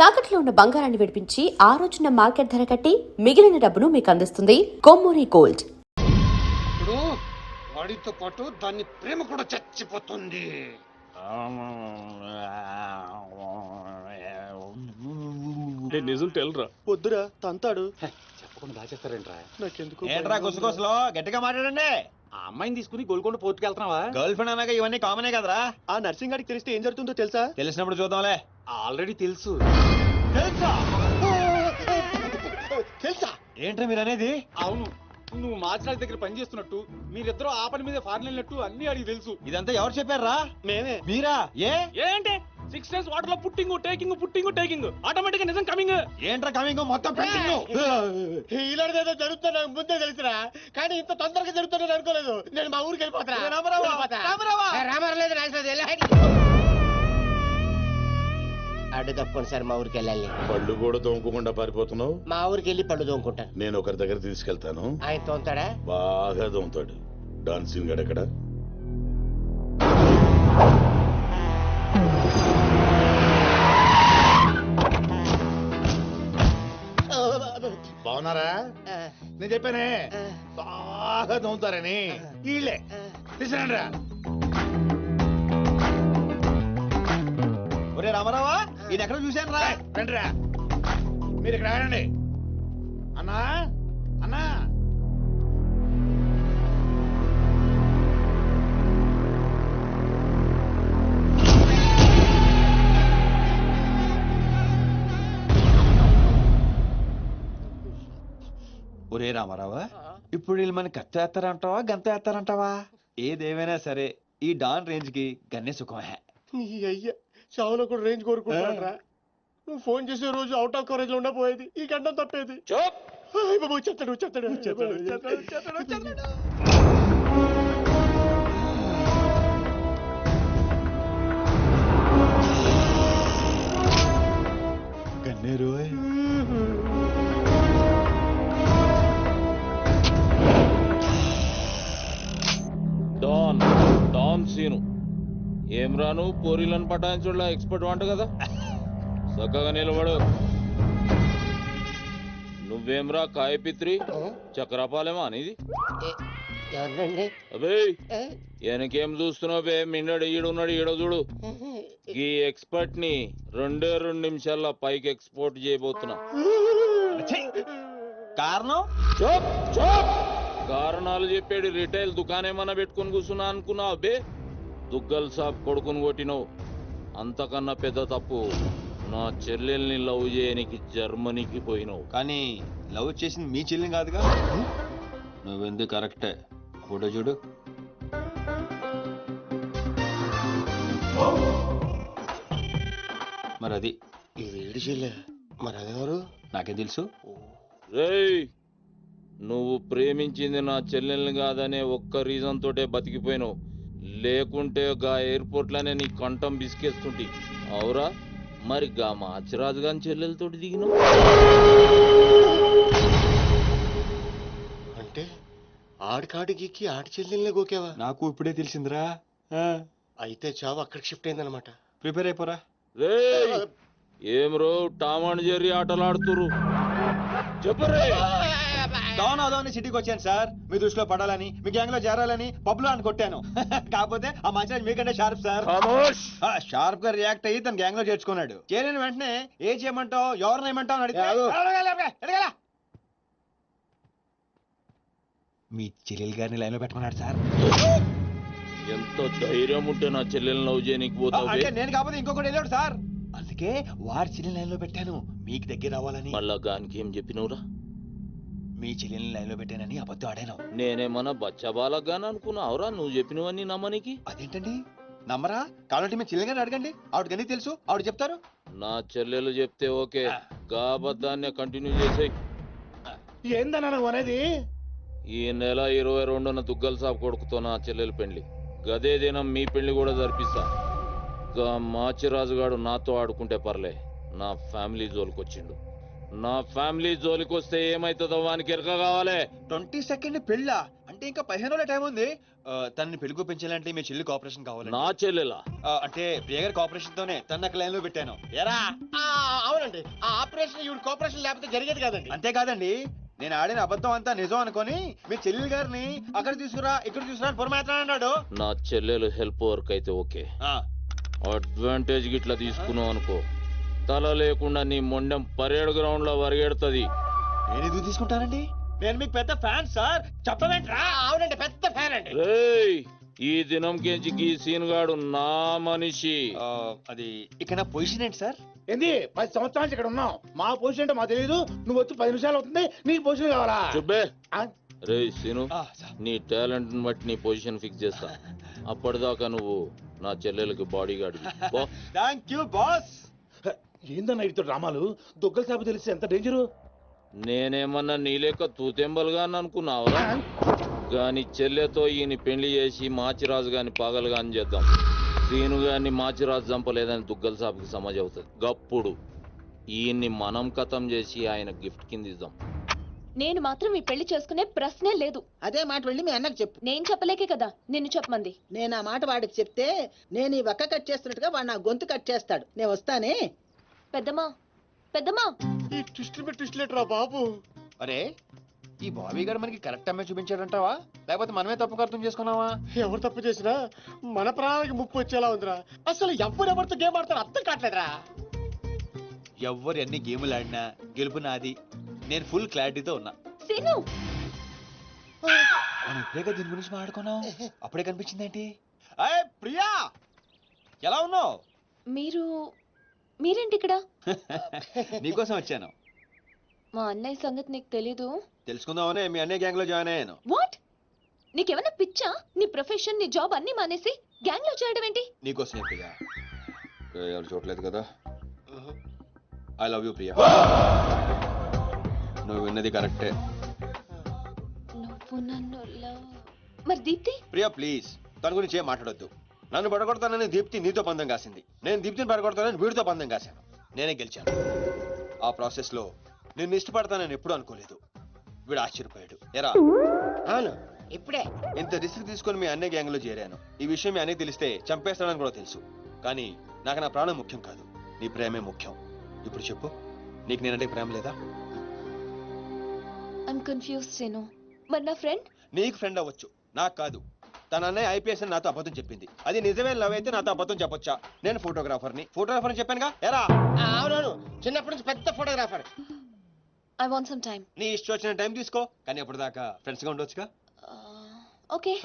తాకట్లో ఉన్న బంగారాన్ని విడిపించి ఆ రోజున మార్కెట్ ధర కట్టి మిగిలిన డబ్బును మీకు అందిస్తుంది కొమ్మూరి గోల్డ్. ఇప్పుడు వాడితో పాటు దాని ప్రేమ కూడా చచ్చిపోతుంది. నిజం తెలరా వద్దురా తంతాడు. చెప్పకుండా దాచేస్తారేంట్రా? నాకెందుకు ఏంట్రా గుసగుసలో గట్టిగా మాట్లాడండి. ఆ అమ్మాయిని తీసుకుని గోల్కొండ పోర్టుకి వెళ్తున్నావా? గర్ల్ ఫ్రెండ్ అన్నాక ఇవన్నీ కామనే కదరా. ఆ నర్సింగ్ గారికి తెలిస్తే ఏం జరుగుతుందో తెలుసా? తెలిసినప్పుడు చూద్దాంలే. ఆల్రెడీ తెలుసు. తెలుసా? తెలుసా? ఏంట్రా మీరు అనేది? అవును, నువ్వు మాచిరాజు దగ్గర పని చేస్తున్నట్టు, మీరిద్దరూ ఆ పని మీద ఫారెన్ వెళ్ళినట్టు అన్ని అడిగి తెలుసు. ఇదంతా ఎవరు చెప్పారా? మేమే. మీరా? ఏంటి 6 days వాటర్ లో టేకింగ్ ఆటోమేటిక్ గా నిజం కమింగ్. ఏంట్రా కమింగ్ మొత్తం పెండింగ్. ఇలాంటిదేదో జరుగుతుందో నాకు ముందే తెలుసురా, కానీ ఇంత తొందరగా జరుగుతుందని అనుకోలేదు. నేను మా ఊరికి వెళ్ళిపోతా. అడ్డు తప్పుకొని సార్ మా ఊరికి వెళ్ళాలి. పళ్ళు కూడా తోముకోకుండా పారిపోతున్నావు. మా ఊరికి వెళ్ళి పళ్ళు తోముకుంటాను. నేను ఒకరి దగ్గర తీసుకెళ్తాను. ఆయన తోముతాడా? బాగా తోముతాడు. డాన్సింగ్ గడెక్కడ? బాగున్నారా? నేను చెప్పానే బాగా తోముతారని. వీళ్ళే తీసుకురండి రా. ఒరే రామారావా, ఈయన ఎక్కడ చూశాను రా. రండి రా, మీరు ఇక్కడ ఆగండి. అన్నా అన్నా, ఒరే రామారావా, ఇప్పుడు వీళ్ళు మన కత్తి వేస్తారంటావా గంత వేస్తారంటావా? ఏదేమైనా సరే ఈ డాన్ రేంజ్ కి గన్నే సుఖమే. నీ అయ్యా చావులో కూడా రేంజ్ కోరుకుంటారా? నువ్వు ఫోన్ చేసే రోజు అవుట్ ఆఫ్ కవరేజ్ లో ఉండపోయేది, ఈ గంటం తప్పేది. బాబు చెత్తడు. గన్నేరు డాన్ సీను ఏం రాను పోరీలను పటాయించడంలో ఎక్స్పర్ట్ వంట కదా. చక్కగా నిలబడు. నువ్వేమ్రా కాయపిత్రి చక్రపాలేమా అనేది? ఎవరండి? అబే వెనకేం చూస్తున్నావు బే? మిన్నడు ఈడున్నాడు, ఈడో చూడు. ఈ ఎక్స్పర్ట్ ని 2 నిమిషాల్లో పైకి ఎక్స్పోర్ట్ చేయబోతున్నా. కారణం కారణాలు చెప్పాడు. రిటైల్ దుకాణేమన్నా పెట్టుకుని కూర్చున్నా అనుకున్నావు బే? దుగ్గల్ సాబ్ కొడుకుని కొట్టినావు. అంతకన్నా పెద్ద తప్పు నా చెల్లెల్ని లవ్ చేయనికి జర్మనీకి పోయినావు. కానీ లవ్ చేసింది మీ చెల్లిని కాదుగా. నువ్వెందుకు కరెక్టే. ఫోటో చూడు. మరి అది ఈ వేడి చెల్లె మరి అదెవరు? నాకేం తెలుసు. రేయ్, నువ్వు ప్రేమించింది నా చెల్లెల్ని కాదనే ఒక్క రీజన్ తోటే బతికిపోయినావు. లేకుంటే గా ఎయిర్పోర్ట్ లోనే నీ కంఠం బిసికేస్తుంటి. అవురా? మరి గా మాచిరాజు గాని చెల్లెలతోటి దిగినావు. అంటే ఆడికాడికి ఆడి చెల్లెల్ని గోకేవా? నాకు ఇప్పుడే తెలిసిందిరా. అయితే చావు అక్కడికి షిఫ్ట్ అయిందనమాట. ప్రిపేర్ అయిపోరా. రేయ్, ఏం రో టామ్ అండ్ జెర్రీ ఆటలాడుతురు? చెప్పరే. డాన్ అదోని సిటీకి వచ్చాను సార్, మీ దృష్టిలో పడాలని, మీ గ్యాంగ్ లో చేరాలని పబ్ లో అని కొట్టాను. కాకపోతే ఆ మంచి మీకంటే షార్ప్ సార్. షార్ప్ గా రియాక్ట్ అయ్యి తన గ్యాంగ్ లో చేర్చుకున్నాడు. చేరిన వెంటనే ఏ చేయమంటావు, ఎవరిని ఏమంటావు అని అడిగితే మీ చెల్లెలు గారిని లైన్ లో పెట్టుకున్నాడు సార్. ఎంత ధైర్యం ఉంటే నా చెల్లెల్ని లవ్ చేయనికి పోతావు? అంటే నేను కాకపోతే ఇంకొకటి వెళ్ళాడు సార్, అందుకే వారి చెల్లెలు లైన్ లో పెట్టాను మీకు దగ్గర రావాలని. మళ్ళా గానికి ఏం చెప్పినవురా? మీ చెల్లెల్ని లైన్ లో పెట్టానని అబద్ధం ఆడాను. నేనేమన్నా బచ్చబాలగాని అనుకున్నావురా నువ్వు చెప్పినవన్నీ నమ్మనికి? అదేంటండి నమ్మరా? కావాలంటే మీ చెల్లెలు గారిని అడగండి, ఆవిడకి అన్ని తెలుసు, ఆవిడ చెప్తారు. నా చెల్లెలు చెప్తే ఓకే, గా అబద్ధాన్ని కంటిన్యూ చేసే. ఏందన్నా నువ్వు అనేది? ఈ నెల 22న దుగ్గల్ సాబ్ కొడుకుతో నా చెల్లెలు పెళ్లి. గదే దినం మీ పెళ్లి కూడా జరిపిస్తా. గా మాచిరాజుగాడు నాతో ఆడుకుంటే పర్లే, నా ఫ్యామిలీ జోలికొచ్చిండు. నా ఫ్యామిలీ జోలికి వస్తే ఏమైతుందో వానికి ఎరక కావాలి. 22nd పెళ్ళా? అంటే ఇంకా 15 రోజుల టైం ఉంది. తనని పెళ్లి పెంచాలంటే మీ చెల్లి కోఆపరేషన్ కావాలి. నా చెల్లెలా? అంటే ప్రియ గారి కోఆపరేషన్ తోనే తన లైన్ లో పెట్టాను. ఎరా అవునండి, ఆ ఆపరేషన్ ఈవిడ కోఆపరేషన్ లేకపోతే జరిగేది కాదండి. అంతేకాదండి, నేను ఆడిన అబద్ధం అంతా నిజం అనుకొని మీ చెల్లెలు గారిని అక్కడ తీసుకురా ఇక్కడ తీసుకురా అని పురమాత్రాడు. నా చెల్లెలు హెల్ప్ వర్క్ అయితే ఓకే. అడ్వాంటేజ్ గిట్లా తీసుకున్నావు అనుకో, తల లేకుండా నీ మొండెం పరేడ్ గ్రౌండ్ లో వరిగెడుతుంది. నేను ఎందుకు తీసుకుంటానండి? నేను మీకు పెద్ద ఫ్యాన్ సార్. చెప్పవేంట్రా? అవునండి, పెద్ద ఫ్యాన్ అండి. రేయ్, ఈ దినం కెంచి ఈ సీన్ గాడు నా మనిషి. అది ఇక నా పొజిషన్ ఏంటి సార్? ఏంది 10 సంవత్సరాల నుంచి ఇక్కడ ఉన్నాం. మా పొజిషన్ అంటే మాకు తెలియదు. నువ్వు వచ్చి 10 నిమిషాలు అవుతుంది, నీకు పొజిషన్ కావాలా? చుబ్బే. ఆ? రే సీను, సార్. నీ టాలెంట్ బట్టి నీ పొజిషన్ ఫిక్స్ చేస్తా. అప్పటిదాకా నువ్వు నా చెల్లెలకి body guard. Thank you boss. ఏందన్న ఇటు డ్రామాలు? దొగ్గల సాబు తెలిస్తే ఎంత డేంజరు. నేనేమన్నా నీ లెక్క తూతెంబలుగా అనుకున్నావురా? గాని చెల్లెతో ఈయన పెళ్లి చేసి మాచిరాజు గాని పాగలు గాని చేద్దాం. సీను గాని మాచిరాజు చంపలేదని దుగ్గల సాబుకి సమాజ్ అవుతుంది. గప్పుడు ఈయన్ని మనం కథం చేసి ఆయన గిఫ్ట్ కింద ఇద్దాం. నేను మాత్రం ఈ పెళ్లి చేసుకునే ప్రశ్నే లేదు. అదే మాట వెళ్ళి మీ అన్నకు చెప్పు. నేను చెప్పలేకే కదా నిన్ను చెప్పమంది. నేను ఆ మాట వాడికి చెప్తే నేను ఈ వక్క కట్ చేస్తున్నట్టుగా వాడు నా గొంతు కట్ చేస్తాడు. నేను వస్తానే. పెద్దమ్మా, పెద్దమ్మా. ఈ ట్విస్ట్ లేటరా బాబు. అరే, ఈ బాబీ గారు మనకి కరెక్ట్ అమ్మాయి చూపించాడంటావా, లేకపోతే మనమే తప్పుగా అర్థం చేసుకున్నావా? ఎవరు తప్పు చేసినా మన ప్రాణానికి ముప్పు వచ్చేలా ఉందిరా. అసలు ఎవరెవరితో గేమ్ ఆడతారో అర్థం కావట్లేదురా. ఎవరు ఎన్ని గేములు ఆడినా గెలుపు నాది. నేను ఫుల్ క్లారిటీతో ఉన్నా. సీను, మనం ఇప్పుడే దీని గురించి మాట్లాడుకున్నాం, అప్పుడే కనిపించింది ఏంటి? అయ్ ప్రియా, ఎలా ఉన్నావు? మీరేంటి ఇక్కడ? నీకోసం వచ్చాను. మా అన్నయ్య సంగతి నీకు తెలీదు. తెలుసుకుందామనే మీ అన్నయ్య గ్యాంగ్ లో జాయిన్ అయ్యాను. వాట్? నీకేమన్నా పిచ్చా? నీ ప్రొఫెషన్, నీ జాబ్ అన్ని మానేసి గ్యాంగ్ లో చేయడం ఏంటి? నీకోసమే ప్రియా. ఎవరు చూడలేదు కదా. I love you Priya. నువ్వు విన్నది కరెక్టే. నువ్వు నన్ను మరి దీప్తి? ప్రియా ప్లీజ్, తన గురించి ఏం మాట్లాడొద్దు. నన్ను పడగొడతానని దీప్తి నీతో పందెం కాసింది. నేను దీప్తిని పడగొడతానని వీడితో పందెం కాశాను. నేనే గెలిచాను. ఆ ప్రాసెస్ లో నిన్ను ఇష్టపడతానని ఎప్పుడు అనుకోలేదు. వీడు ఆశ్చర్యపోయాడు. ఎరా? అవును, ఇప్పుడే. ఇంత రిస్క్ తీసుకొని మీ అన్నయ్య గ్యాంగ్ లో చేరాను. ఈ విషయం మీ అన్నయ్య తెలిస్తే చంపేస్తాడని కూడా తెలుసు. కానీ నాకు నా ప్రాణం ముఖ్యం కాదు, నీ ప్రేమే ముఖ్యం. ఇప్పుడు చెప్పు, నీకు నేనంటే ప్రేమ లేదా? I'm confused Seenu. మరి నా ఫ్రెండ్? నీకు ఫ్రెండ్ అవ్వచ్చు, నాకు కాదు. తన అన్నయ్య ఐపీఎస్ అని నాతో అబద్ధం చెప్పింది. అది నిజమే లవ్ అయితే నాతో అబద్ధం చెప్పొచ్చా? నేను ఫోటోగ్రాఫర్ని చెప్పానుగా. ఎరా? అవునవును, చిన్నప్పటి నుంచి పెద్ద photographer. I want some time. నీ ఇష్టం వచ్చిన టైం తీసుకో, కానీ అప్పటిదాకా ఫ్రెండ్స్ గా ఉండొచ్చుగా. ఓకే.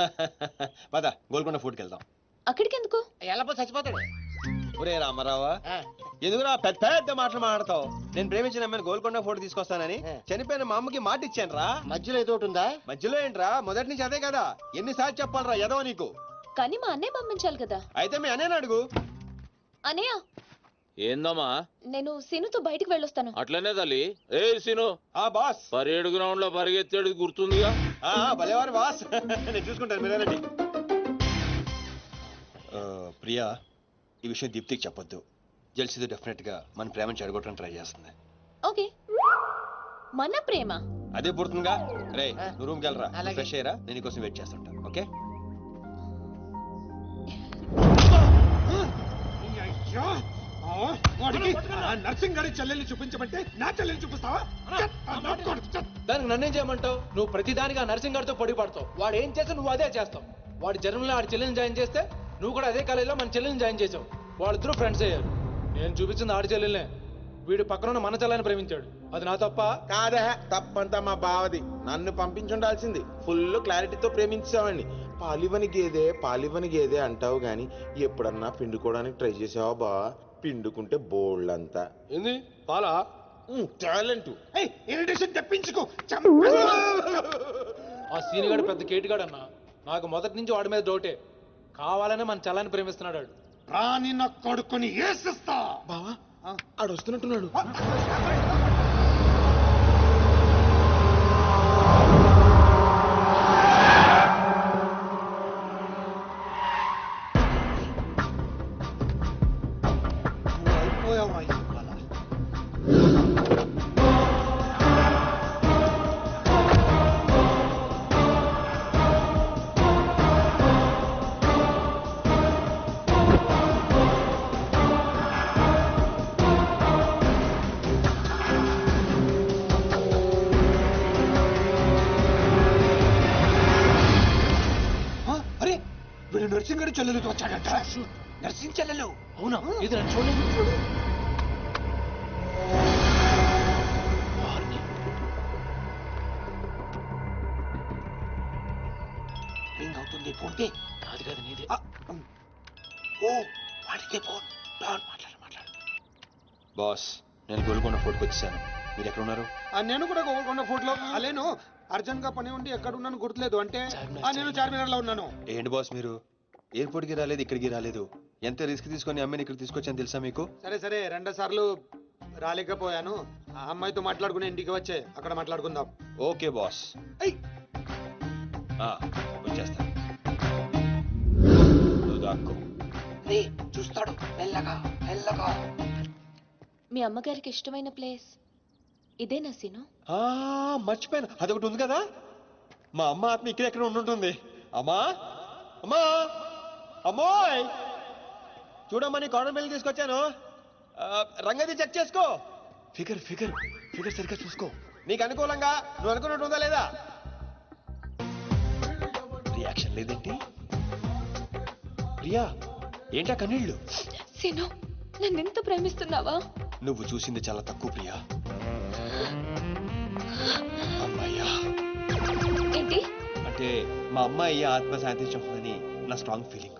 పద, గోల్కొండ ఫుడ్కి వెళ్దాం. అక్కడికి ఎందుకు? ఎలాపో చచ్చిపోతాడు. ఒరే రామారావా, ఎందుకురా పెద్ద పెద్ద మాటలు మాట్లాడతావు? నేను ప్రేమించిన అమ్మాయిని గోల్కొండ ఫోటో తీసుకొస్తానని చనిపోయిన మా అమ్మకి మాట ఇచ్చాను రా. మధ్యలో ఏదో ఒకటి ఉందా? మధ్యలో ఏంట్రా, మొదటి నుంచి అదే కదా. ఎన్నిసార్లు చెప్పాలరా ఎదవ నీకు? కానీ మా అన్నయ్య పంపించాలి కదా. అయితే మీ అన్నయ్యని అడుగు. అన్నయ్య, ఏందమ్మా? నేను సీనుతో బయటికి వెళ్ళొస్తాను. అట్లనే తల్లి. ఏ సీను, ఆ బాస్ పరేడ్ గ్రౌండ్ లో పరిగెత్తేది గుర్తుందిగా? భలేవారు బాస్. నేను చూసుకుంటాను, మీరేనండి. ప్రియా, ఈ విషయం దీప్తికి చెప్పొద్దు. జెల్సీతో డెఫినెట్ గా మన ప్రేమను చెడగొట్టడానికి ట్రై చేస్తుంది. ఓకే. మన ప్రేమ అదే పుడుతుందిగా. రే, నువ్వు రూమ్కి వెళ్ళరా, అలాగే. ఫ్రెష్ అయ్యరా, నేను నీకోసం వెయిట్ చేస్తుంటా. ఓకే? అయ్యో, వాడికి ఆ నర్సింగ్ గారి చెల్లెల్ని చూపించమంటే నా చెల్లెల్ని చూపిస్తావా? దానికి నన్నేం చేయమంటావు? నువ్వు ప్రతిదానికి ఆ నర్సింగ్ గారితో పొడి పడతావు. వాడు ఏం చేస్తే నువ్వు అదే చేస్తావు. వాడి జన్మలో ఆడి చెల్లెని జాయిన్ చేస్తే నువ్వు కూడా అదే కాలేజీలో మన చెల్లెని జాయిన్ చేసావు. వాళ్ళిద్దరూ ఫ్రెండ్స్ అయ్యారు. నేను చూపించింది ఆడి చెల్లెలనే. వీడు పక్కన మన చెల్లని ప్రేమించాడు. అది నా తప్ప కాదా? తప్పంతా మా బావది. నన్ను పంపించుండాల్సింది. ఫుల్ క్లారిటీతో ప్రేమించావండి. పాలివని గేదే అంటావు గాని ఎప్పుడన్నా పిండుకోవడానికి ట్రై చేసావా బా? పిండుకుంటే బోల్డ్ ఏంది పాలా? టాలెంట్. ఇరిటేషన్ తెప్పించుకో. ఆ సీనిగాడు పెద్ద కేటుగాడు అన్న. నాకు మొదటి నుంచి వాడి మీద డౌటే. కావాలనే మన చెల్లని ప్రేమిస్తున్నాడు. రాని నా కొడుకుని ఏసిస్తా. బావా ఆడు వస్తున్నట్టున్నాడు. చెల్లెలతో వచ్చాడంట నర్సింగ్ చెల్లెలు. అవునా ఇది నన్ను చూడలేదు. రింగ్ అవుతుంది. ఫోన్ పే కాదు కాదు నీదే. ఓ వాడికే ఫోన్. మాట్లాడు. బాస్ నేను గోల్కొండ ఫోర్ట్కి వచ్చేసాను. మీరు ఎక్కడ ఉన్నారు? నేను కూడా గోల్కొండ ఫోర్ట్లో అలేను. అర్జెంట్ గా పని ఉండి ఎక్కడ ఉన్నాను గుర్తులేదు. అంటే నేను చార్మినార్ లో ఉన్నాను. ఏంటి బాస్ మీరు ఎయిర్పోర్ట్కి రాలేదు, ఇక్కడికి రాలేదు. ఎంత రిస్క్ తీసుకొని అమ్మాయిని ఇక్కడ తీసుకొచ్చాను తెలుసా మీకు? సరే 2 సార్లు రాలేకపోయాను. ఆ అమ్మాయితో మాట్లాడుకుని ఇంటికి వచ్చే అక్కడ మాట్లాడుకుందాం. Okay boss. వచ్చేస్తా. నువ్వు దాక్కో. చూస్తాడు మెల్లగా. మీ అమ్మగారికి ఇష్టమైన ప్లేస్ ఇదేనా సీను? మర్చిపోయాను, అదొకటి ఉంది కదా. మా అమ్మ ఆత్మ ఇక్కడ ఉండుంటుంది. అమ్మా అమ్మా అమ్మోయ్ చూడమ్మా, నీ కాటన్ బిల్ తీసుకొచ్చాను. రంగది చెక్ చేసుకో. ఫిగర్ సరిగ్గా చూసుకో. నీకు అనుకూలంగా నువ్వు అనుకున్నట్టు ఉందా లేదా? రియాక్షన్ లేదేంటి? ప్రియా ఏంటా కన్నీళ్ళు? సీను నన్నెంత ప్రేమిస్తున్నావా? నువ్వు చూసింది చాలా తక్కువ ప్రియా. అమ్మాయ్యా ఏంటి? అంటే మా అమ్మాయి ఆత్మ శాంతించమని నా స్ట్రాంగ్ ఫీలింగ్.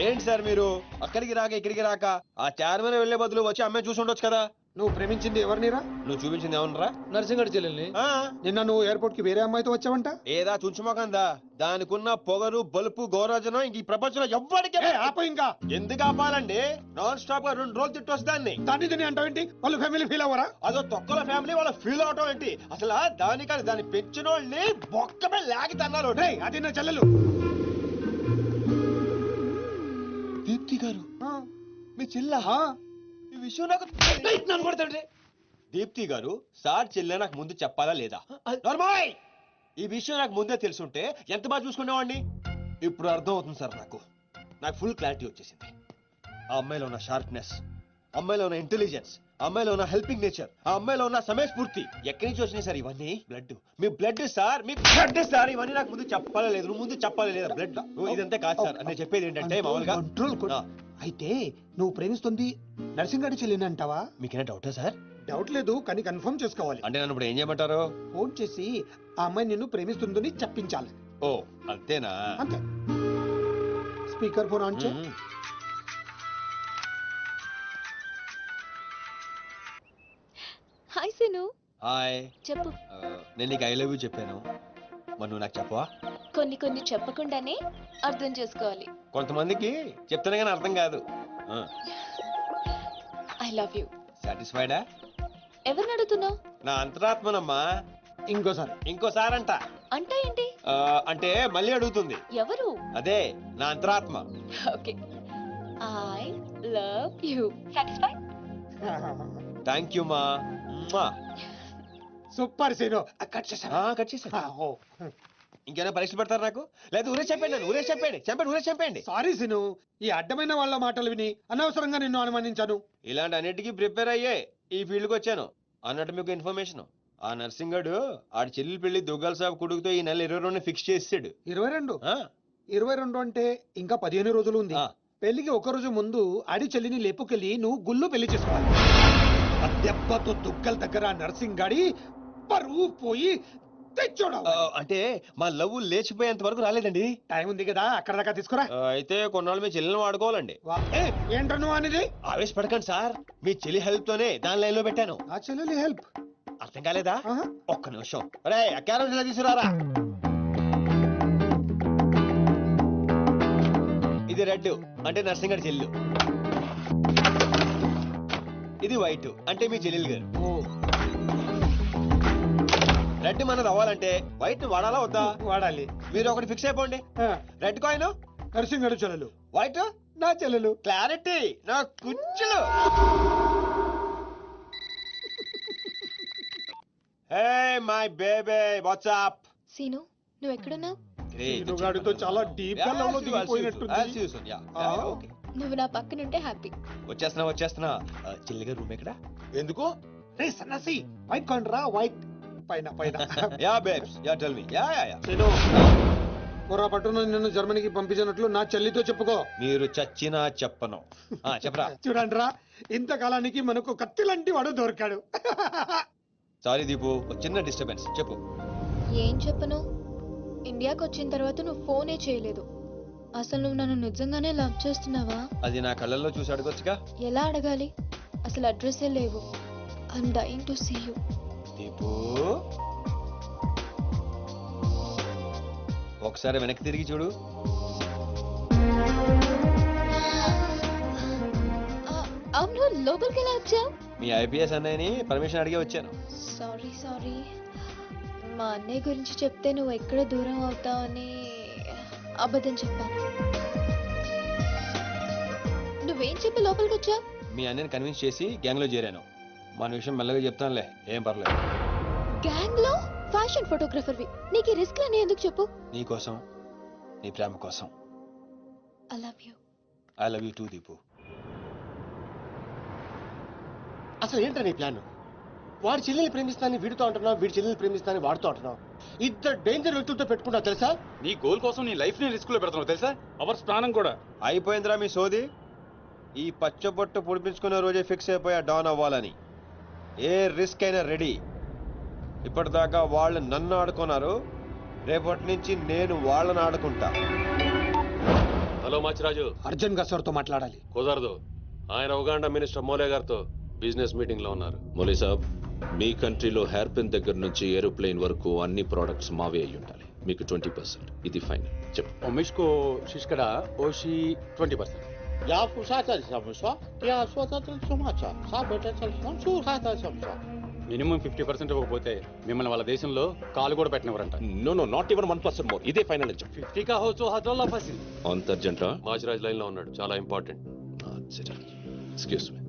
ఏంటి సార్ మీరు అక్కడికి రాక ఇక్కడికి రాక ఆ చార్మినార్ వెళ్లే బదులు వచ్చి అమ్మాయి చూసి ఉండొచ్చు కదా. నువ్వు ప్రేమించింది ఎవరినిరా? నువ్వు చూపించింది ఏమన్నారా? నర్సింగడి చెల్లెల్ని. నిన్న నువ్వు ఎయిర్పోర్ట్ కి వేరే అమ్మాయితో వచ్చావంట. ఏదా చుంచుమోకందా? దానికున్న పొగరు బలుపు గౌరవజనం ఇంక ఈ ప్రపంచంలో ఎవ్వడికి. ఆప ఇంకా ఎందుకు ఆపాలండి? నాన్ స్టాప్ గా 2 రోజులు తిట్టొచ్చు దాన్ని. దాన్ని అంటావేంటి? వాళ్ళు ఫ్యామిలీ ఫీల్ అవ్వరా? అదో తొక్కల ఫ్యామిలీ వాళ్ళ ఫీల్ అవటం ఏంటి? అసలు దానికని దాన్ని పెంచిన వాళ్ళని బొక్కమే లాగి తన్నారు. అది నా చెల్లెలు దీప్తి గారు. మీ చెల్ల ఈ విషయం నాకు నన్ను కొడతాడు. దీప్తి గారు సార్ చెల్లె నాకు ముందు చెప్పాలా లేదా? నార్మల్ ఈ విషయం నాకు ముందే తెలుసుంటే ఎంత బాగా చూసుకునేవాడిని. ఇప్పుడు అర్థం అవుతుంది సార్. నాకు ఫుల్ క్లారిటీ వచ్చేసింది. ఆ అమ్మాయిలో ఉన్న షార్ప్నెస్, అమ్మాయిలో ఉన్న ఇంటెలిజెన్స్, అమ్మాయిలో ఉన్న హెల్పింగ్ నేచర్, ఆ అమ్మాయిలో ఉన్న సమయస్ఫూర్తి ఎక్కడి నుంచి వచ్చినాయి సార్ ఇవన్నీ? బ్లడ్, మీ బ్లడ్ సార్, మీ బ్లడ్ సార్. ఇవన్నీ నాకు ముందు చెప్పాలా లేదు? నువ్వు ముందు చెప్పాలి లేదా? బ్లడ్ ఇదంతా కాదు సార్. నేను చెప్పేది ఏంటంటే మామూలుగా అయితే నువ్వు ప్రేమిస్తుంది నర్సింగడి చెల్లిని అంటావా? మీకేనా డౌటా సార్? డౌట్ లేదు, కానీ కన్ఫర్మ్ చేసుకోవాలి. అంటే నన్ను ఇప్పుడు ఏం చేయమంటారు? ఫోన్ చేసి ఆ అమ్మాయి నిన్ను ప్రేమిస్తుందని చెప్పించాలి. ఓ అంతేనా? అంతే. స్పీకర్ ఫోన్ ఆన్ చే. హాయ్ సీను. హాయ్. చెప్పు. నేను నీకు ఐ లవ్ యూ చెప్పాను, మరి నువ్వు నాకు చెప్పవా? కొన్ని చెప్పకుండానే అర్థం చేసుకోవాలి. కొంతమందికి చెప్తానే కానీ అర్థం కాదు. I love you. సాటిస్ఫైడా? ఎవరిని అడుగుతున్నావు? నా అంతరాత్మనమ్మా. ఇంకోసారి అంట. అంటే ఏంటి? అంటే మళ్ళీ అడుగుతుంది. ఎవరు? అదే నా అంతరాత్మ. Okay. I love you. Satisfy? Thank you మా. Super scene. కట్ చేసా. ఇంకేమైనా పరీక్షలు పెడతారు నాకు? లేదు ఊరే చెప్పండి. సారీ సీను, ఈ అడ్డమైన వాళ్ళ మాటలు విని అనవసరంగా నిన్ను అనుమానించాను. ఇలాంటి అన్నిటికీ ప్రిపేర్ అయ్యే ఈ ఫీల్డ్కి వచ్చాను. అన్నట్టు మీకు ఇన్ఫర్మేషన్, ఆ నర్సింగడు ఆడి చెల్లి పెళ్లి దుగ్గాల సాబ్ కొడుకుతో ఈ నెల 22 ఫిక్స్ చేసాడు. 22 అంటే ఇంకా 15 రోజులు ఉంది. పెళ్లికి ఒక రోజు ముందు ఆడి చెల్లిని లేపుకెళ్ళి నువ్వు గుళ్ళు పెళ్లి చేసుకోవాలి. దెబ్బతో దుగ్గల దగ్గర నర్సింగ్ గాడి పరువు పోయి తెచ్చోడం. అంటే మా లవ్ లేచిపోయేంత వరకు రాలేదండి. టైం ఉంది కదా, అక్కడ దాకా తీసుకురా. అయితే కొన్నాళ్ళు మీ చెల్లెని వాడుకోవాలండి. ఏంటో నువ్వు అనేది? ఆవేశపడకండి సార్, మీ చెల్లి హెల్ప్ తోనే దాని లైన్ లో పెట్టాను. ఆ చెల్లెలి హెల్ప్ అర్థం కాలేదా? ఒక్క నిమిషం. అరే క్యారెట్ తీసుకురారా. ఇది రెడ్ అంటే నర్సింగడి చెల్లు, ఇది వైట్ అంటే మీ చెల్లెలు గారు. రెడ్ మనది అవ్వాలంటే వైట్ ని వాడాలా వద్దా? వాడాలి. మీరు ఒకటి ఫిక్స్ అయిపోండి. రెడ్ కాయిన్ నర్సింగడి చెల్లెలు, వైట్ నా చెల్లెలు. క్లారిటీ నా కుచ్చులు. Hey my baby what's up? Seenu నువ్వు ఎక్కడున్నావు? సీనుగాడితో చాలా డీప్ గా లవ్ లో దిగిపోయినట్టుంది. నువ్వు నా పక్కనుంటే హ్యాపీ. వచ్చేస్తున్నా చిల్లిగా రూమ్ ఎక్కడ? ఎందుకు? రే సన్నాసి వైట్ కొండ్రా వైట్ పైన పైన. Ya babes ya tell me ya ya ya. Seenu పొరపాటున నిన్ను జర్మనీకి పంపించినట్లు నా చెల్లితో చెప్పుకో. మీరు చచ్చినా చెప్పను. చెప్పరా. చూడండిరా ఇంతకాలానికి మనకు కత్తి లాంటి వాడు దొరికాడు. సారీ దీపు, ఒక చిన్న డిస్టర్బెన్స్. చెప్పు. ఏం చెప్పను? ఇండియాకి వచ్చిన తర్వాత నువ్వు ఫోనే చేయలేదు. అసలు నువ్వు నన్ను నిజంగానే లవ్ చేస్తున్నావా? అది నా కళ్ళల్లో చూసి అడగొచ్చుగా. ఎలా అడగాలి? అసలు అడ్రస్సే లేవు. I'm dying to see you. Deepu ఒకసారి వెనక్కి తిరిగి చూడు. అవును, లోపలికి ఎలా వచ్చావు? మీ ఐపీఎస్ అన్నయ్యని పర్మిషన్ అడిగి వచ్చాను. సారీ మా అన్నయ్య గురించి చెప్తే నువ్వు ఎక్కడ దూరం అవుతావని అబద్ధం చెప్పాను. నువ్వేం చెప్పి లోపలికి వచ్చావు? మీ అన్నయ్యని కన్విన్స్ చేసి గ్యాంగ్ లో చేరాను. మన విషయం మెల్లగా చెప్తానులే, ఏం పర్లేదు. గ్యాంగ్ లో ఫ్యాషన్ ఫోటోగ్రఫర్వి, నీకు ఈ రిస్క్ అని ఎందుకు చెప్పు? నీ కోసం, నీ ప్రేమ కోసం. I love you. I love you two Deepu. అసలు ఏంటో నీ ప్లాన్? వాడి చెల్లెల్ని ప్రేమిస్తానని వీడితో అంటున్నావు, వీడి చెల్లెల్ని ప్రేమిస్తానని వాడితో అంటున్నావు. ఇద్దరు డేంజర్ వ్యక్తులతో పెట్టుకున్నావు తెలుసా? నీ గోల్ కోసం నీ లైఫ్ ని రిస్క్ లో పెడుతున్నావు తెలుసా? అవర్స్ ప్రాణం కూడా. అయిపోయిందిరా మీ సోది. ఈ పచ్చబొట్టు పొడిపించుకునే రోజే ఫిక్స్ అయిపోయా డాన్ అవ్వాలని. ఏ రిస్క్ అయినా రెడీ. ఇప్పటిదాకా వాళ్ళు నన్ను ఆడుకున్నారు, రేపటి నుంచి నేను వాళ్ళని ఆడుకుంటా. హలో మాచిరాజు. అర్జున్ గా సార్తో మాట్లాడాలి. కుదరదు, ఆయన ఉగాండా మినిస్టర్ మోలే గారితో బిజినెస్ మీటింగ్ లో ఉన్నారు. మోలీ సాబ్, మీ కంట్రీలో హెయిర్ పిన్ దగ్గర నుంచి ఏరోప్లేన్ వరకు అన్ని ప్రోడక్ట్స్ మావే అయి ఉండాలి. మీకు 20%. ఇది ఫైనల్. చెప్పు. ఒమిష్కో శిష్కడ ఓషి 20%. యా పుషాచా సమస్య యా స్వతంత్ర సమాచా సాబెటచ సంసూహాత సంసా. మినిమం 50% ఇవ్వకపోతే మిమ్మల్ని వాళ్ళ దేశంలో కాలు కూడా పెట్టనివ్వరంట. No not even 1% more. ఇదే ఫైనల్ అని చెప్పు. 50 కా హోచో హజల్లా ఫసి. అంత అర్జెంటా? మాచిరాజ్ లైన్ లో ఉన్నాడు, చాలా ఇంపార్టెంట్. Excuse me.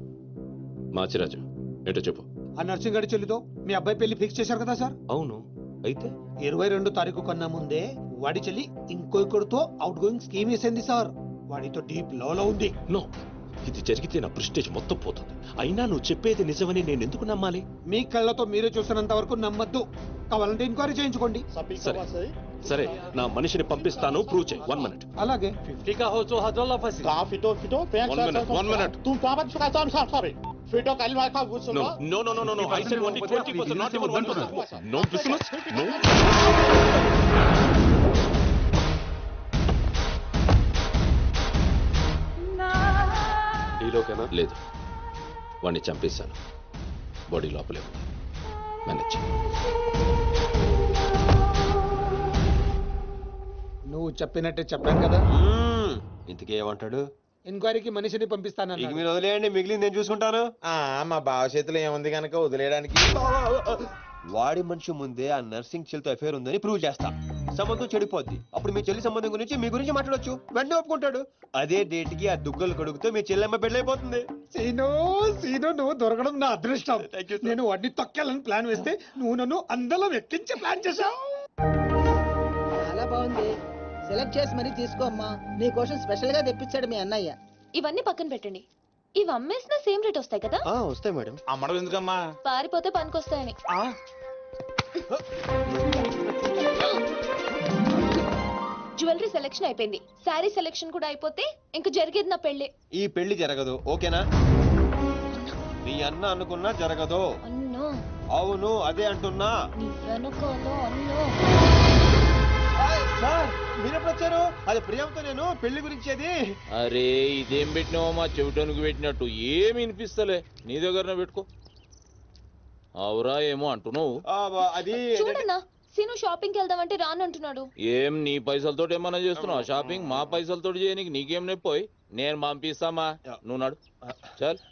మాచిరాజు ఏంటో చెప్పు. ఆ నర్సింగ్ గారి చెల్లితో మీ అబ్బాయి పెళ్లి ఫిక్స్ చేశారు కదా సార్? అవును, అయితే 22 తారీఖు కన్నా ముందే వాడి చెల్లి ఇంకొకరితో అవుట్ గోయింగ్ స్కీమ్ వేసింది సార్. వాడితో డీప్ లో ఉంది. నో, ఇది జరిగితే నా ప్రెస్టేజ్ మొత్తం పోతుంది. అయినా నువ్వు చెప్పేది నిజమని నేను ఎందుకు నమ్మాలి? మీ కళ్ళతో మీరే చూసినంత వరకు నమ్మద్దు. కావాలంటే ఎంక్వైరీ చేయించుకోండి. సరే, నా మనిషిని పంపిస్తాను, ప్రూవ్ చేయి. 1 minute. అలాగే. 50 కా హోచో హజల్లా ఫసి. కా ఫిటో ఫిటో పెన్ 1 minute. తుమ్ పాపట్ ఫికా తామ్ సారీ. ఫిటో కలిమా కా గుర్సో. No. I said only 20%, not even 1%. No business. No. ఈలోకేనా? లేదు, వాడిని చంపేశాను. బాడీ లోపలే ఉంది. మేనేజ్. నువ్వు చెప్పినట్టే చెప్పాను కదా. ఇంతకీ ఏమంటాడు? ఎంక్వైరీకి మనిషిని పంపిస్తానన్నా. ఇక మీరు వదిలేయండి, మిగిలింది నేను చూసుకుంటాను. మా బావ చేతిలో ఏముంది కనుక వదిలేయడానికి. వాడి మనిషి ముందే ఆ నర్సింగ్ చెల్లితో అఫేర్ ఉందని ప్రూవ్ చేస్తా. సంబంధం చెడిపోద్ది. అప్పుడు మీ చెల్లి సంబంధం గురించి మీ గురించి మాట్లాడొచ్చు. వెంటనే ఒప్పుకుంటాడు. అదే డేట్ కి ఆ దుగ్గలు కొడుకుతో మీ చెల్లెమ్మ పెళ్ళైపోతుంది. సీను నువ్వు దొరకడం నా అదృష్టం. నేను వాడిని తొక్కాలని ప్లాన్ వేస్తే నువ్వు నన్ను అందలో ఎక్కించి ప్లాన్ చేశావు. చాలా బాగుంది. సెలెక్ట్ చేసి మరీ తీసుకో అమ్మా. నీ కోసం స్పెషల్ గా తెప్పించాడు మీ అన్నయ్య. ఇవన్నీ పక్కన పెట్టండి. ఇవి అమ్మేసిన సేమ్ రేట్ వస్తాయి కదా? వస్తాయి మేడం. అమ్మడం ఎందుకమ్మా? పారిపోతే పనికొస్తాయని. జ్యువెలరీ సెలెక్షన్ అయిపోయింది, శారీ సెలెక్షన్ కూడా అయిపోతే ఇంక జరిగేది నా పెళ్లి. ఈ పెళ్లి జరగదు, ఓకేనా? నీ అన్న అనుకున్నా జరగదు. అన్నో. అవును, అదే అంటున్నా. నీ వెనకాల అన్నో. సార్ మీరెప్పుడు వచ్చారు? అది ప్రియాంతో నేను పెళ్లి గురించి. అది అరే, ఇదేం పెట్టినావో మా చెవిటోనికి పెట్టినట్టు ఏమి వినిపిస్తలే. నీ దగ్గరనే పెట్టుకో. అవురా ఏమో అంటున్నావు. అది చూడన్నా, సీను షాపింగ్కి వెళ్దామంటే రానంటున్నాడు. ఏం నీ పైసలతోటి ఏమన్నా చేస్తున్నావు షాపింగ్? మా పైసలతోటి చేయనీకి నీకేం నొప్పోయి? నేను పంపిస్తామా, నువ్వు నాడు. చల్.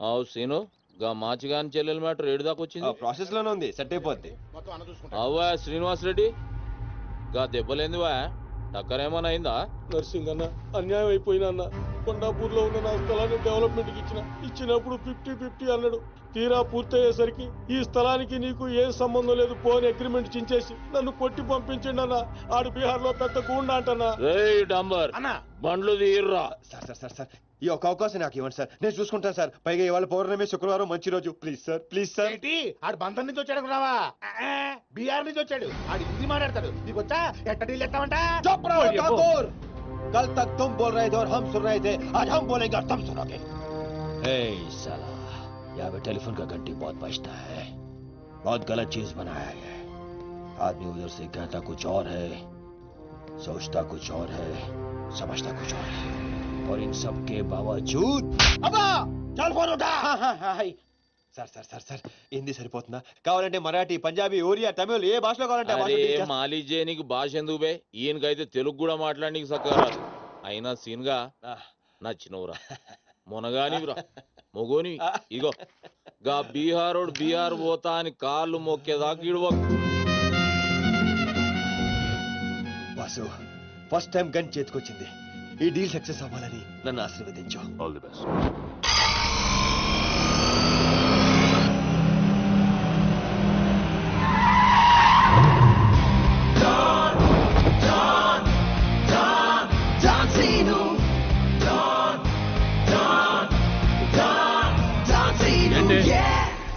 అవు సీను, గా మాచిగాని చెల్లెల మ్యాటర్ ఏడు దాకా వచ్చింది? ప్రాసెస్ లోనే ఉంది, సెట్ అయిపోద్ది. అవ్వా శ్రీనివాస్ రెడ్డి, గా దెబ్బలేందివా? టక్కర్ ఏమైనా అయిందా? నర్సింగ్ అన్న అన్యాయం అయిపోయినా అన్న. కొండాపూర్లో ఉన్న నా స్థలాన్ని డెవలప్మెంట్ కి ఇచ్చినప్పుడు 50-50 అన్నాడు. తీరా పూర్తయ్యేసరికి ఈ స్థలానికి నీకు ఏం సంబంధం లేదు పోని అగ్రిమెంట్ చించేసి నన్ను కొట్టి పంపించండి అన్న. ఆడు బీహార్ లో పెద్ద గూండా అంటన్నా. రేయ్ డంబర్ అన్నా బండ్లు తీర్రా. సార్ సార్ సార్ సార్ ఈ ఒక్క అవకాశం నాకు ఇవ్వండి సార్, నేను చూసుకుంటాను సార్. పైగా ఇవాళ పౌర్ణమి, శుక్రవారం మంచి రోజు. Please sir, please sir. ఏంటి ఆడు బంధం నుంచి వచ్చాడు అనుకున్నావా? బీహార్ నుంచి వచ్చాడు. ఆడు హిందీ మాట్లాడతాడు. నీకు వచ్చా ఎట్ట డీల్ ఎత్తామంట? चुप रहो ठाकुर, कल तक तुम बोल रहे थे और हम सुन रहे थे, आज हम बोलेंगे और तुम सुनोगे. साला यहाँ पे टेलीफोन का घंटी बहुत बजता है, बहुत गलत चीज बनाया है। आदमी उधर से कहता कुछ और है, सोचता कुछ और है, समझता कुछ और है, और इन सब के बावजूद అబ్బా చల్ ఫోన్ ఉఠా. Sir sir sir sir Hindi సరిపోతుందా? కావాలంటే మరాఠీ, పంజాబీ, ఒరియా, తమిళ్ ఏ భాషలో కావాలంటే ఆ భాషలో అరే deal చేస్తా. మాలిజే నీకు భాష ఎందుకు బే? ఈయనకైతే తెలుగు కూడా మాట్లాడనీకి సక్కగా రాదు. అయినా సీన్గా నచ్చినవురా, మునగానివిరా, మొగోని. ఇగో గా బీహారోడు బీహార్ పోతా అని కాళ్ళు మొక్కేదాకా ఇడవకు. వాసు ఫస్ట్ టైం గన్ చేతికొచ్చింది. ఈ డీల్ సక్సెస్ అవ్వాలని నన్ను ఆశీర్వదించు. All the best.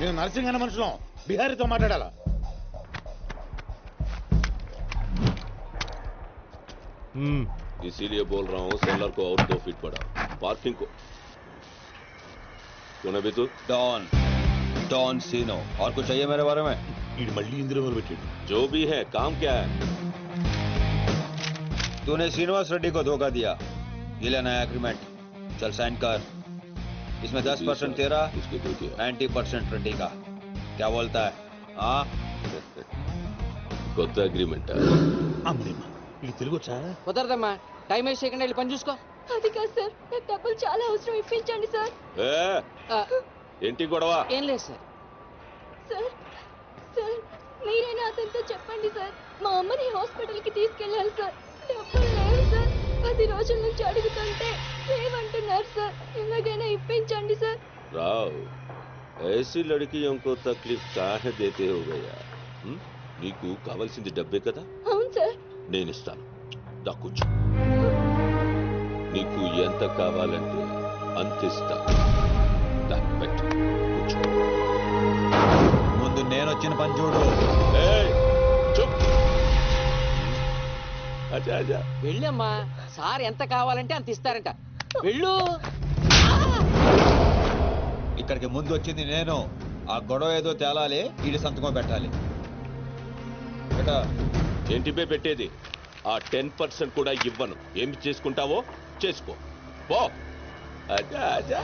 నేను నర్సింగ్ అన్న మనుషులం బిహారీతో మాట్లాడాలా? इसीलिए बोल रहा हूँ सेलर को और 2 फीट बढ़ा, पार्किंग को। कौन है तू? डॉन, डॉन सीनो. और कुछ चाहिए मेरे बारे में? जो भी है, काम क्या है? तूने श्रीनिवास रेड्डी को धोखा दिया, ये लेना है एग्रीमेंट. चल साइन कर. इसमें 10% तेरा, 90% रेड्डी का. क्या बोलता है? हाँ కొత్త అగ్రిమెంట్. అమ్మేమా ఇది తెలుగు వచ్చా? కుదరదమ్మా, టైం వేస్ట్ చేయకుండా వెళ్ళి పని చూసుకో. అది కాదు సార్, నాకు డబ్బులు చాలా అవసరం, ఇప్పించండి సార్. ఏంటి గొడవ? ఏం లేదు సార్. సార్ సార్ మీరైనా అతనితో చెప్పండి సార్, మా అమ్మని హాస్పిటల్కి తీసుకెళ్ళాలి సార్. డబ్బులు లేవు సార్, 10 రోజుల నుంచి అడుగుతుంటే లేవంటున్నారు సార్. ఎలాగైనా ఇప్పించండి సార్. రావ్, ऐसी लड़कियों को तकलीफ काहे देते हो गया? నీకు కావాల్సింది డబ్బే కదా? అవును సార్. నేను ఇస్తాను, దా కూర్చో. నీకు ఎంత కావాలంటే అంత ఇస్తా. దా పెట్టు, కూర్చో. ముందు నేను వచ్చిన పని చూడు. ఏయ్, చూప్. అచ్చా అచ్చా. వెళ్ళమ్మా, సార్ ఎంత కావాలంటే అంత ఇస్తారంట. వెళ్ళు. ఇక్కడికి ముందు వచ్చింది నేను. ఆ గొడవ ఏదో తేలాలి, ఈడి సంతకం పెట్టాలి. ఏంటి బే పెట్టేది? ఆ 10% కూడా ఇవ్వను. ఏమి చేసుకుంటావో చేసుకో, పో. అచ్చా అచ్చా.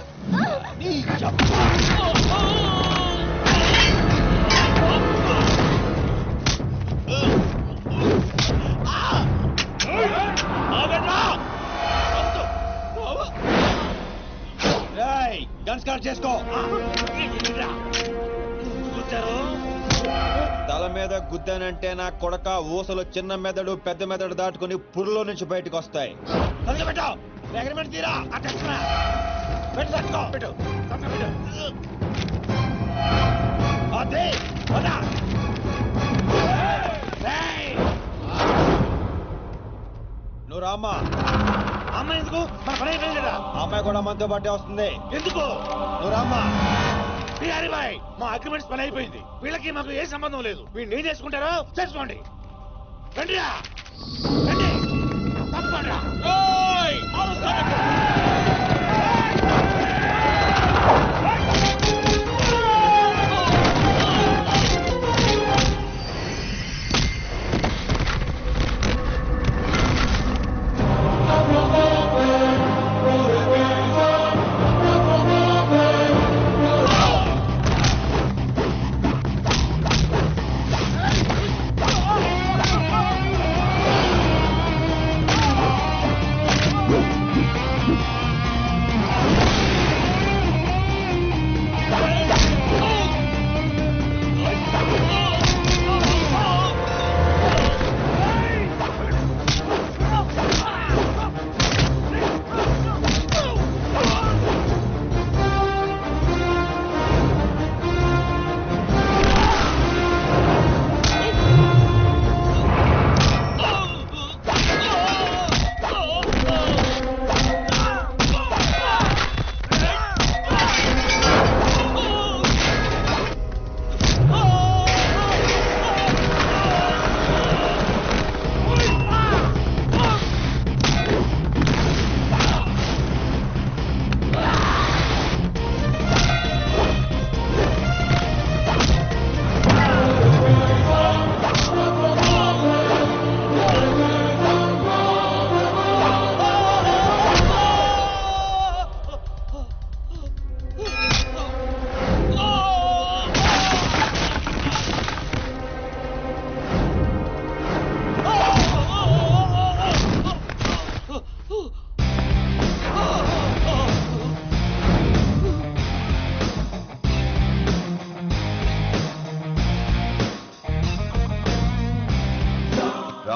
గన్ స్టార్ట్ చేసుకో. తల మీద గుద్దానంటే నా కొడక ఊసలు చిన్న మెదడు పెద్ద మెదడు దాటుకుని పుర్లో నుంచి బయటకు వస్తాయి. నువ్వు రామ్మా. అమ్మ ఎందుకు? మన పని అయిపోయిందా? అమ్మాయి కూడా మనతో పాటే వస్తుంది. ఎందుకు? నువ్వు రామ్మా. బిహారీ బాయ్, మా అగ్రిమెంట్స్ పని అయిపోయింది. వీళ్ళకి మాకు ఏ సంబంధం లేదు. వీళ్ళు ఏం చేసుకుంటారో చేసుకోండి. రండిరా, రండి, తప్పకుండా.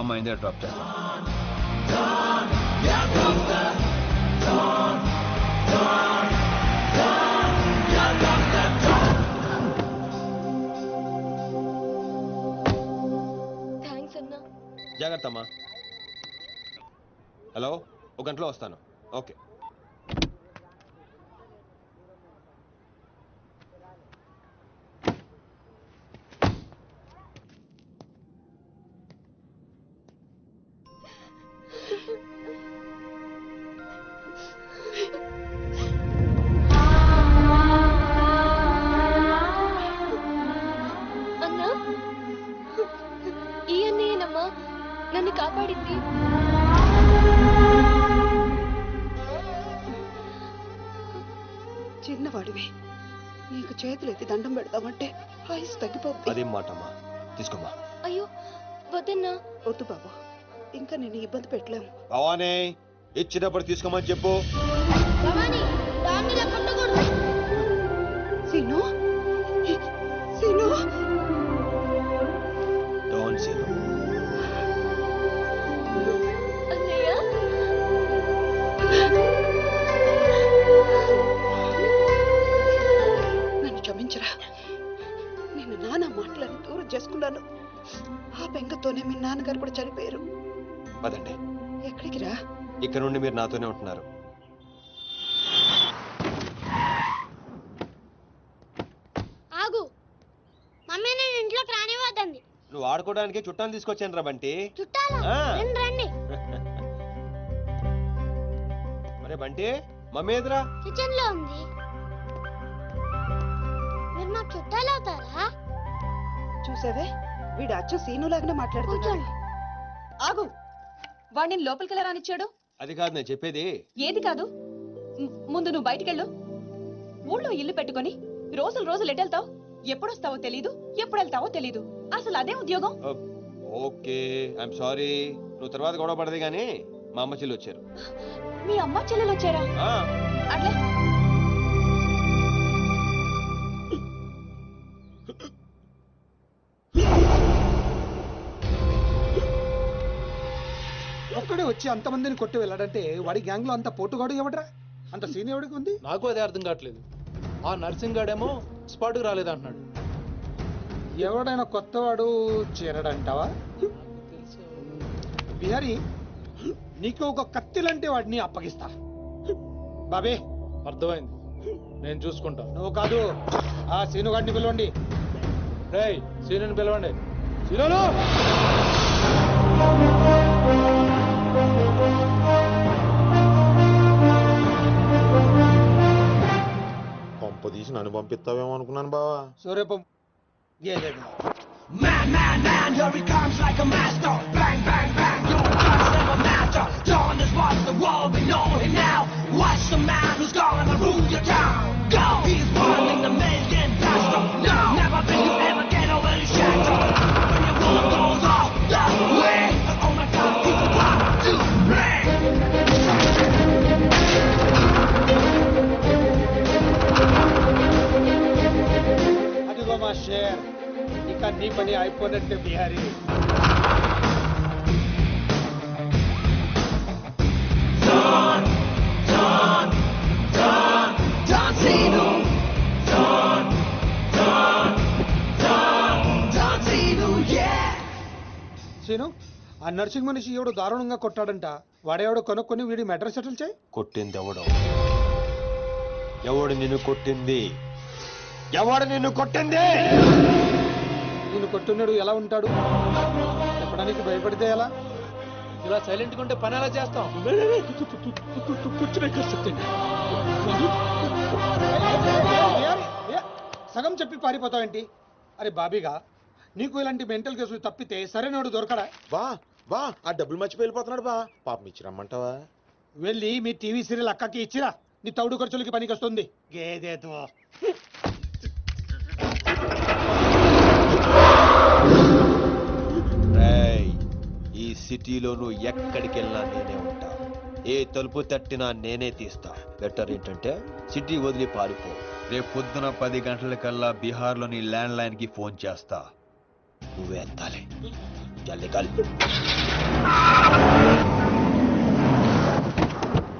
డ్రామా అయిందే డ్రాప్ చేస్తాను. థ్యాంక్స్ అన్నా. జాగ్రత్త అమ్మా. హలో, ఒక గంటలో వస్తాను. ఓకే. అన్నా, ఈ అన్నయ్యనమ్మా నన్ను కాపాడింది. చిన్నవాడివి, నీకు చేతులెత్తి దండం పెడతామంటే ఆయుస్ తగ్గిపోతుంది. అదేం మాటమ్మా, తీసుకోమ్మా. అయ్యో వద్దన్నా. వద్దు బాబు, ఇంకా నేను ఇబ్బంది పెట్టలేము. భవానీ, ఇచ్చినప్పుడు తీసుకోమని చెప్పు. సీను, సీను, డోంట్ సీను. అన్నయ్య, నన్ను క్షమించరా. నేను నాన్న మాటలను దూరం చేసుకున్నాను. ఆ బెంగతోనే మీ నాన్నగారు కూడా చనిపోయారు. పదండి. ఎక్కడికి రా? ఇక్కడ నుండి మీరు నాతోనే ఉంటున్నారు. ఆగు. మమ్మీ నేను ఇంట్లోకి రానివ్వద్దండి. నువ్వు ఆడుకోవడానికి చుట్టాలు తీసుకొచ్చాను రా బంటి. చుట్టాలా? ఆ. రండి. మరే బంటి, మమ్మీ ఎదురా? కిచెన్ లో ఉంది. మీరు నాకు చుట్టాలు అవుతారా? చూసావే, వీడు అచ్చ సీనులాగానే మాట్లాడుతున్నాడు. ఆగు, వాడిని లోపలికి ఎలా రానిచ్చాడు? అది కాదు నేను చెప్పేది. ఏది కాదు? ముందు నువ్వు బయటికెళ్ళు. ఊళ్ళో ఇల్లు పెట్టుకొని రోజులు రోజులు ఎటెళ్తావు? ఎప్పుడొస్తావో తెలీదు, ఎప్పుడు వెళ్తావో తెలీదు. అసలు అదే ఉద్యోగం. Okay, I'm sorry. నువ్వు తర్వాత గొడవ పడదు కానీ మా అమ్మ చెల్లి వచ్చారు. మీ అమ్మ చెల్లెలు వచ్చారా? అట్లే. ఒక్కడే వచ్చి అంతమందిని కొట్టి వెళ్ళాడంటే వాడి గ్యాంగ్ లో అంత పోటుగాడు ఎవడరా? అంత సీన్ ఎవడికి ఉంది? నాకు అదే అర్థం కావట్లేదు. ఆ నర్సింగ్ గాడేమో స్పాట్కి రాలేదంటున్నాడు. ఎవడైనా కొత్తవాడు చేరడంటావా? బిహారీ, నీకు ఒక కత్తిలంటే వాడిని అప్పగిస్తా. బాబే, అర్థమైంది, నేను చూసుకుంటా. నువ్వు కాదు, ఆ సీనుగాడిని పిలవండి. రేయ్, సీనుని పిలవండి. సీనులు! పంప తీసి నన్ను పంపిస్తావేమో అనుకున్నాను బావా. సూర్యపం Man, man, man, here he comes like a master. Bang, bang, bang, your guns never matter. Dawn is what the world, we know him now. Watch the man who's gonna rule your town. Go! He's running the million faster. No! Never will you ever get over his shadow. When your world goes off the way. Oh my God, he's about to break. అదిగో మా share, ఇక నీ పని అయిపోయినట్టే Bihari. Scene, ఆ nursing మనిషి ఎవడు దారుణంగా కొట్టాడంట. వాడేవాడు కొనుక్కొని వీడి మెడ్రస్ సెటిల్ చేయి. కొట్టింది ఎవడు? ఎవడు నిన్ను కొట్టింది? ఎవడు నిన్ను కొట్టింది? నిన్ను కొట్టున్నాడు ఎలా ఉంటాడు? చెప్పడానికి భయపడితే ఎలా? ఇలా సైలెంట్ గా ఉంటే పని ఎలా చేస్తాం? సగం చెప్పి పారిపోతావేంటి? అరే బాబీగా, నీకు ఇలాంటి మెంటల్ కేసులు తప్పితే సరైనడు దొరకడా? బా బా, ఆ డబ్బులు మర్చిపోయి వెళ్ళిపోతున్నాడు బా. పాపం ఇచ్చిరమ్మంటావా? వెళ్ళి మీ టీవీ సీరియల్ అక్కకి ఇచ్చిరా. నీ తౌడు ఖర్చులకి పనికి వస్తుంది. గేదేతో ఈ సిటీలో నువ్వు ఎక్కడికి వెళ్ళినా నేనే ఉంటా. ఏ తలుపు తట్టినా నేనే తీస్తా. బెటర్ ఏంటంటే సిటీ వదిలి పారిపో. రేపు పొద్దున 10 గంటలకల్లా బీహార్లోని ల్యాండ్ లైన్ కి ఫోన్ చేస్తా. నువ్వే ఎత్తాలి. చల్ నికల్.